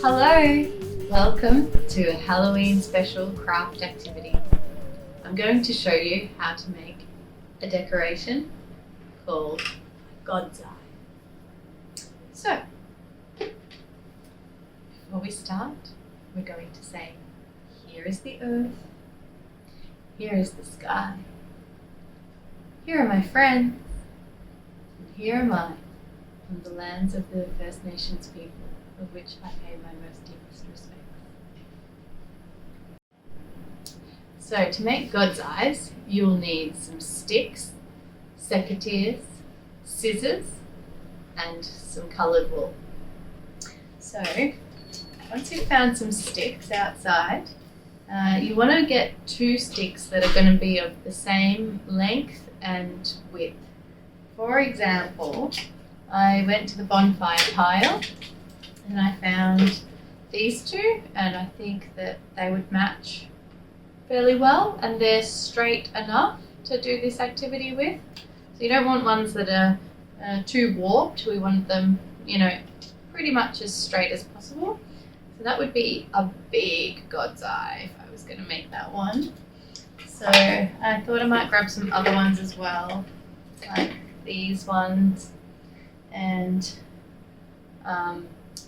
Hello! Welcome to a Halloween special craft activity. I'm going to show you how to make a decoration called God's Eye. So, before we start, we're going to say, here is the earth, here is the sky, here are my friends, and here am I, from the lands of the First Nations people, of which I pay my most deepest respects. So to make God's eyes, you'll need some sticks, secateurs, scissors, and some coloured wool. So once you've found some sticks outside, you want to get 2 sticks that are going to be of the same length and width. For example, I went to the bonfire pile and I found these 2, and I think that they would match fairly well, and they're straight enough to do this activity with. So you don't want ones that are too warped. We want them, pretty much as straight as possible. So that would be a big God's eye if I was going to make that one. So I thought I might grab some other ones as well, like these ones. And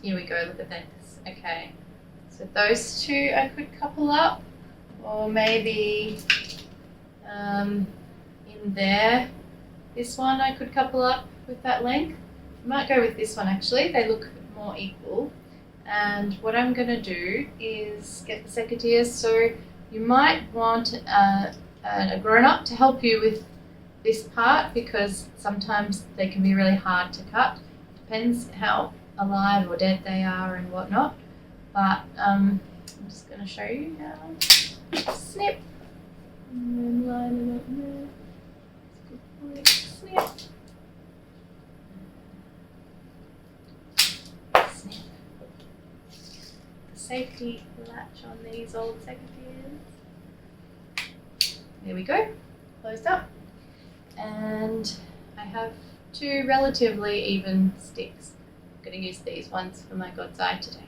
here we go, look at this. Okay, so those 2 I could couple up, or maybe in there, this one I could couple up with that length. I might go with this one actually, they look more equal. And what I'm going to do is get the secateurs. So you might want a grown-up to help you with this part, because sometimes they can be really hard to cut. Depends how alive or dead they are and whatnot. But I'm just going to show you how. Snip. And then line it up there. Good point. Snip. Snip. The safety latch on these old secateurs. There we go. Closed up. And I have 2 relatively even sticks. I'm going to use these ones for my God's Eye today.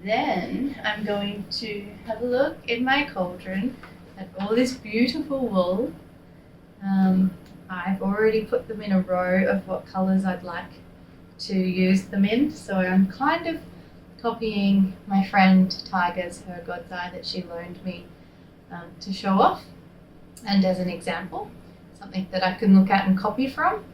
Then I'm going to have a look in my cauldron at all this beautiful wool. I've already put them in a row of what colours I'd like to use them in. So I'm kind of copying my friend Tiger's her God's Eye that she loaned me to show off. And as an example, something that I can look at and copy from,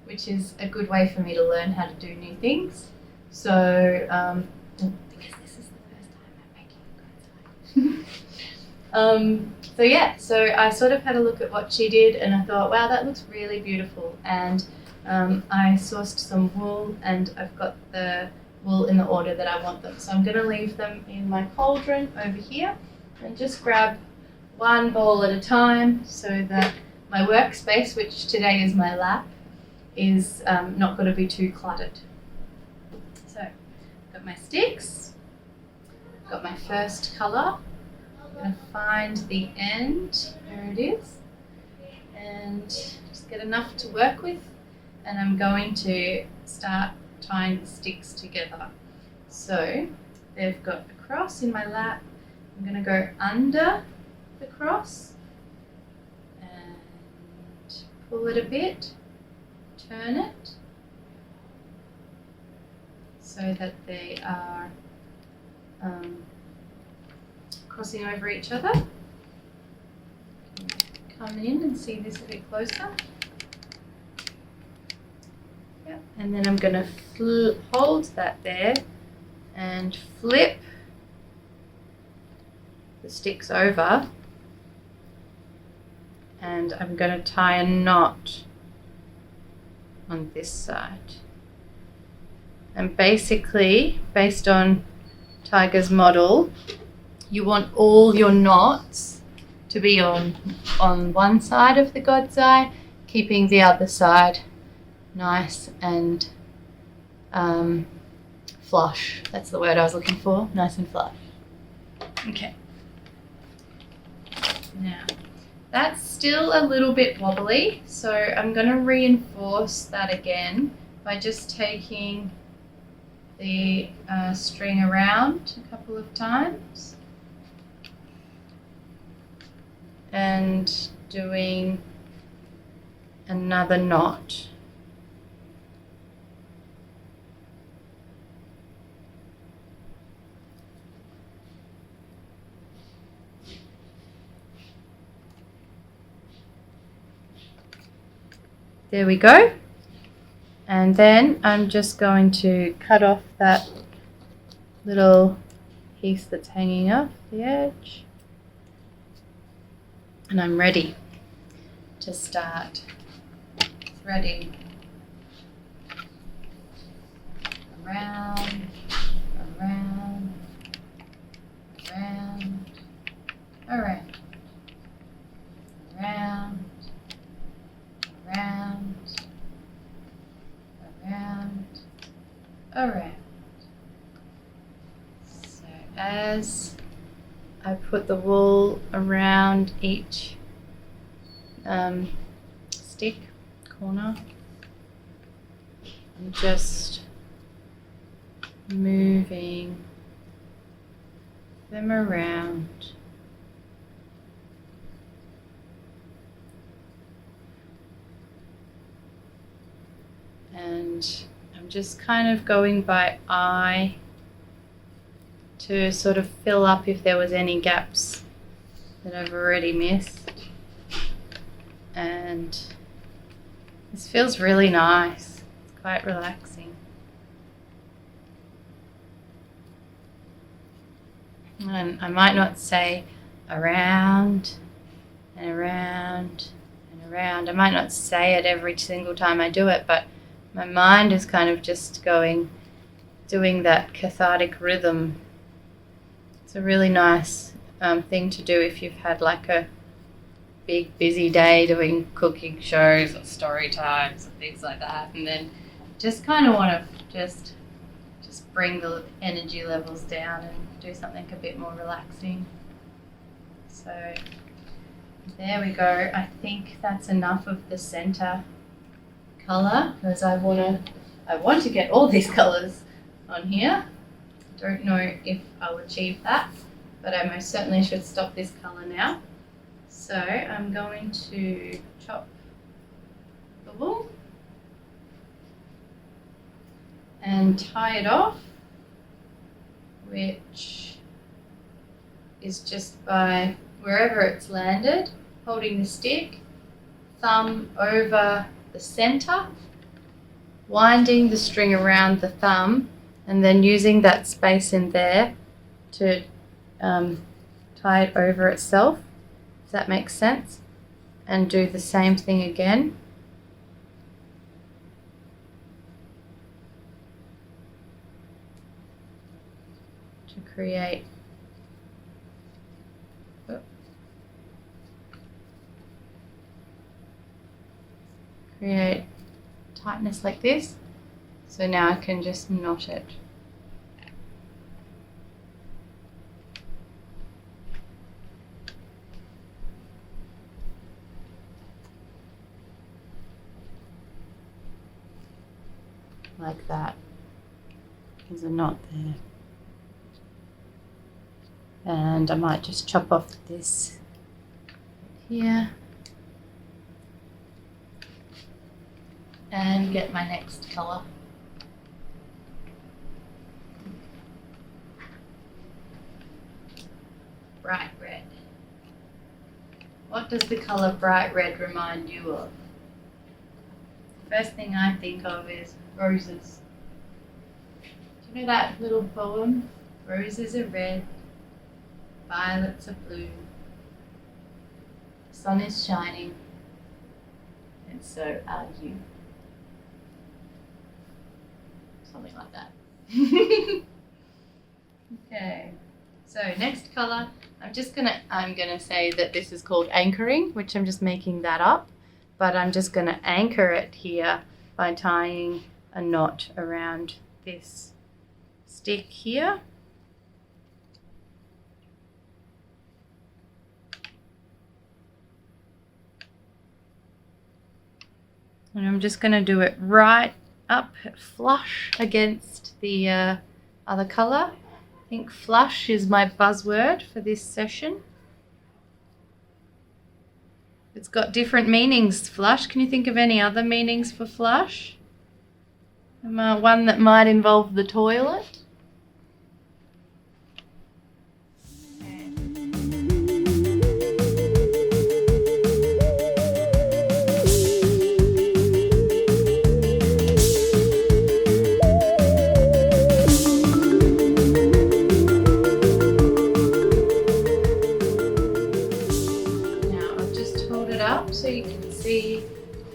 which is a good way for me to learn how to do new things. So, because this is the first time I'm making a God's Eye. So I sort of had a look at what she did, and I thought, wow, that looks really beautiful. And I sourced some wool, and I've got the wool in the order that I want them. So I'm going to leave them in my cauldron over here, and just grab one ball at a time, so that my workspace, which today is my lap, is not going to be too cluttered. So, got my sticks, got my first colour. I'm going to find the end, there it is, and just get enough to work with, and I'm going to start tying the sticks together. So, they've got a cross in my lap. I'm going to go under the cross and pull it a bit, turn it so that they are crossing over each other. Come in and see this a bit closer. Yep. And then I'm going to hold that there and flip the sticks over, and I'm going to tie a knot on this side. And basically, based on Tiger's model, you want all your knots to be on one side of the God's Eye, keeping the other side nice and flush. That's the word I was looking for, nice and flush. Okay. Now, that's still a little bit wobbly, so I'm going to reinforce that again by just taking the string around a couple of times and doing another knot. There we go. And then I'm just going to cut off that little piece that's hanging off the edge. And I'm ready to start threading around, around, around, around, around, around, around, around. So as I put the wool around each stick corner, I'm just moving them around. And I'm just kind of going by eye to sort of fill up if there was any gaps that I've already missed. And this feels really nice. It's quite relaxing. And I might not say around and around and around. I might not say it every single time I do it, but my mind is kind of just doing that cathartic rhythm. It's a really nice thing to do if you've had like a big busy day doing cooking shows or story times and things like that, and then just kind of want to just bring the energy levels down and do something a bit more relaxing. So there we go. I think that's enough of the center color, because I want to get all these colors on here. Don't know if I'll achieve that, but I most certainly should stop this color now. So I'm going to chop the wool and tie it off, which is just by wherever it's landed, holding the stick, thumb over the center, winding the string around the thumb, and then using that space in there to tie it over itself, if that makes sense, and do the same thing again. To create tightness like this. So now I can just knot it. Like that. There's a knot there. And I might just chop off this here and get my next colour. Bright red. What does the colour bright red remind you of? First thing I think of is roses. Do you know that little poem? Roses are red, violets are blue, the sun is shining, and so are you. Something like that. Okay, so next colour, I'm gonna say that this is called anchoring, which I'm just making that up, but I'm just gonna anchor it here by tying a knot around this stick here. And I'm just going to do it right up flush against the other colour. I think flush is my buzzword for this session. It's got different meanings, flush. Can you think of any other meanings for flush? One that might involve the toilet? Up so you can see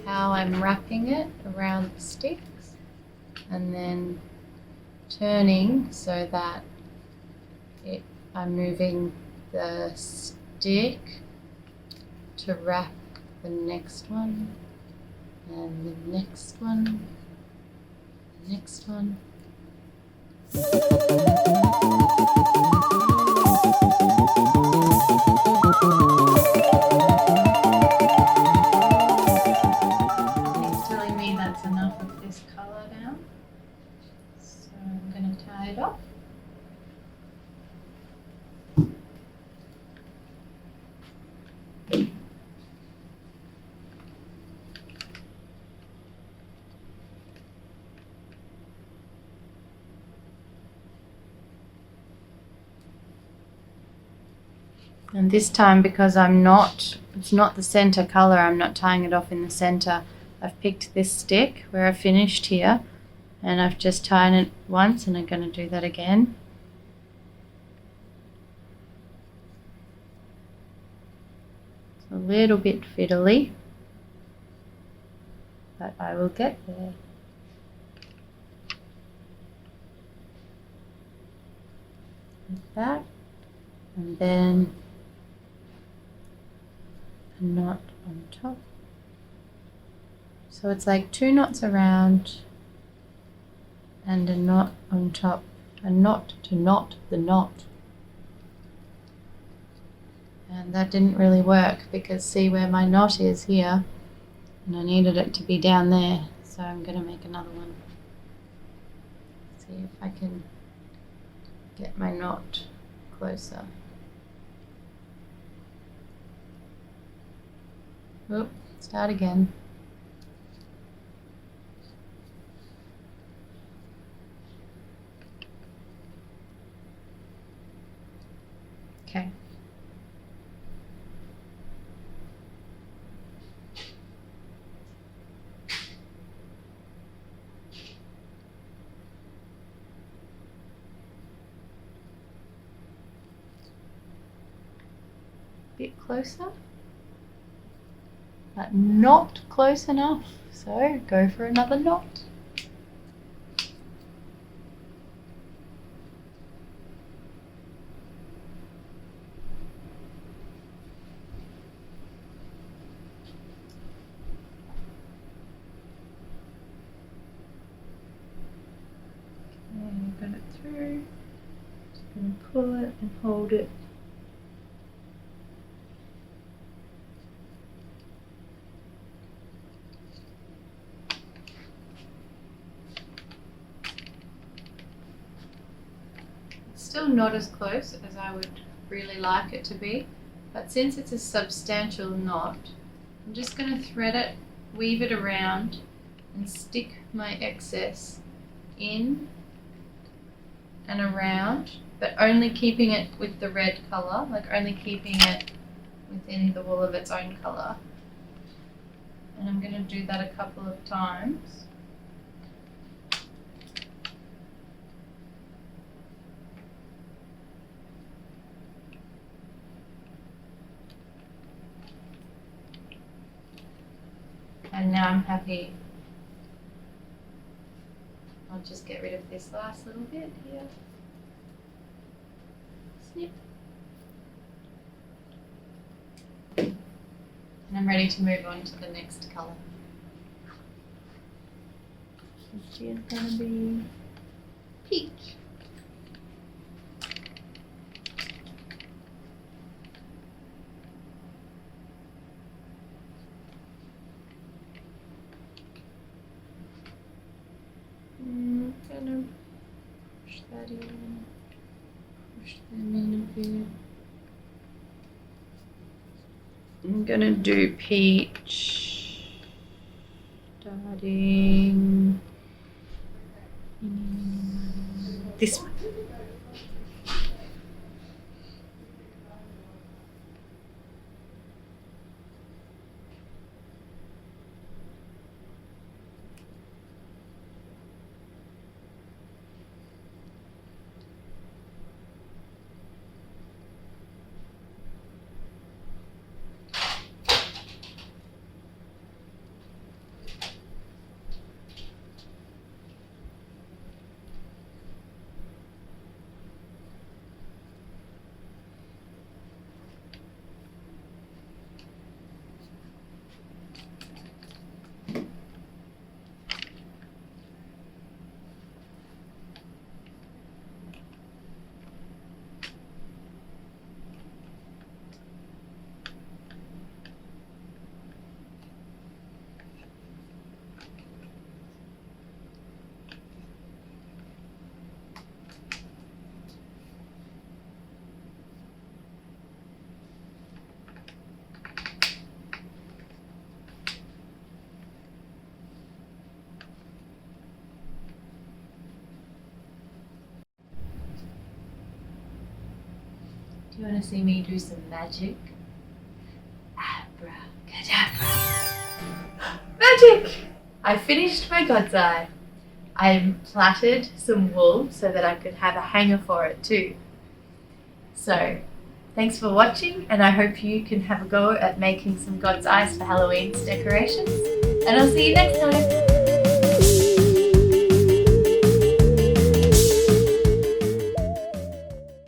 how I'm wrapping it around the sticks and then turning so that I'm moving the stick to wrap the next one and the next one, the next one. That's enough of this colour now, so I'm going to tie it off. And this time, because it's not the center colour, I'm not tying it off in the center. I've picked this stick where I finished here and I've just tied it once and I'm going to do that again. It's a little bit fiddly, but I will get there. Like that, and then a knot on top. So it's like 2 knots around and a knot on top, a knot to knot the knot. And that didn't really work because see where my knot is here and I needed it to be down there, so I'm going to make another one. See if I can get my knot closer. Oop, start again. Okay. Bit closer, but not close enough, so go for another knot. And got it through, just going to pull it and hold it. Still not as close as I would really like it to be, but since it's a substantial knot, I'm just going to thread it, weave it around and stick my excess in and around, but only keeping it with the red colour, like only keeping it within the wool of its own colour. And I'm going to do that a couple of times. And now I'm happy. I'll just get rid of this last little bit here. Snip. And I'm ready to move on to the next colour. This is going to be peach. gonna push that in, push them in a bit. I'm gonna do peach, starting this one. Do you want to see me do some magic? Abracadabra! Magic! I finished my God's Eye. I plaited some wool so that I could have a hanger for it too. So, thanks for watching, and I hope you can have a go at making some God's Eyes for Halloween's decorations. And I'll see you next time.